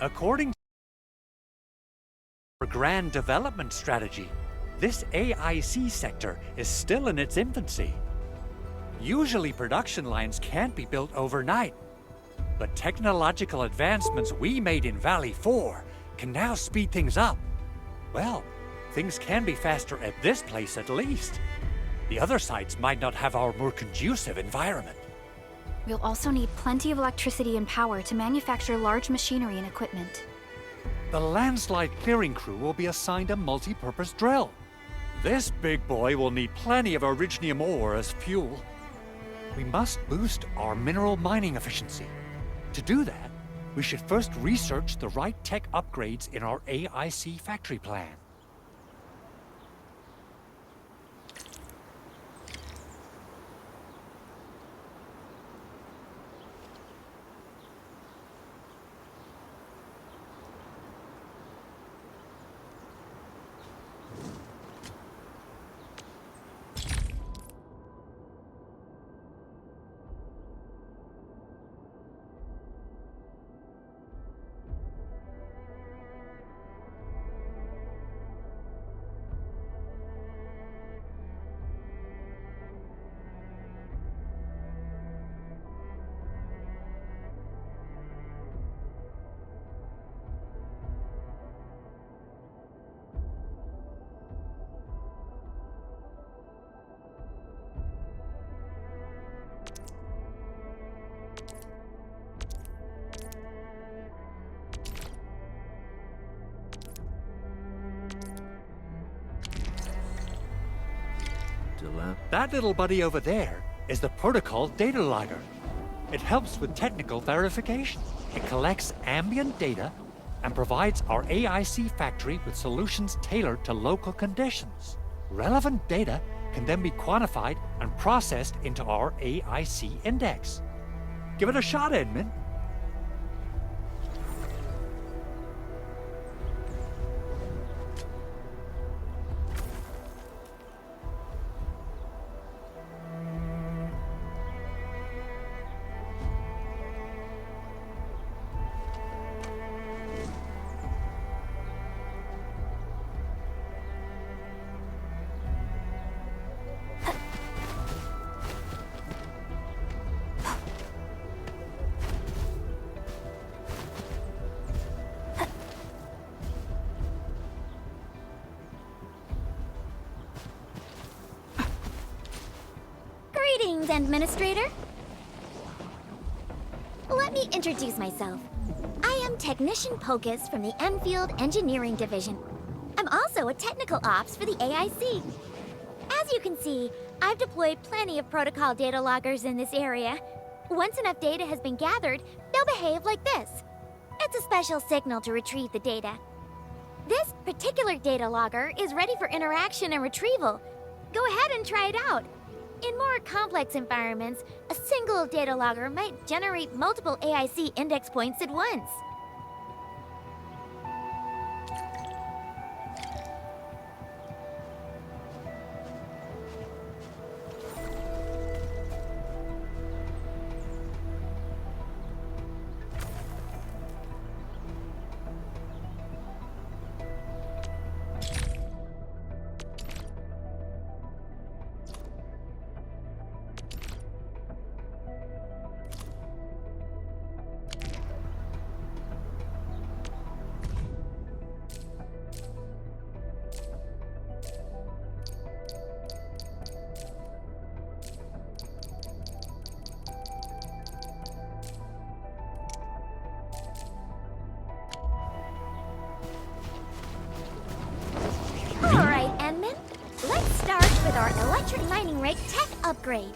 According to our grand development strategy, this AIC sector is still in its infancy. Usually production lines can't be built overnight, but technological advancements we made in Valley 4 can now speed things up. Well, things can be faster at this place at least. The other sites might not have our more conducive environment. We'll also need plenty of electricity and power to manufacture large machinery and equipment. The landslide clearing crew will be assigned a multi-purpose drill. This big boy will need plenty of originium ore as fuel. We must boost our mineral mining efficiency. To do that, we should first research the right tech upgrades in our AIC factory plan. That little buddy over there is the protocol data logger. It helps with technical verification. It collects ambient data and provides our AIC factory with solutions tailored to local conditions. Relevant data can then be quantified and processed into our AIC index. Give it a shot, Edmund. Greetings, Administrator. Let me introduce myself. I am Technician Pocus from the Endfield Engineering Division. I'm also a technical ops for the AIC. As you can see, I've deployed plenty of protocol data loggers in this area. Once enough data has been gathered, they'll behave like this. It's a special signal to retrieve the data. This particular data logger is ready for interaction and retrieval. Go ahead and try it out. In more complex environments, a single data logger might generate multiple AIC index points at once. Alright, Enman. Let's start with our electric mining rig tech upgrade.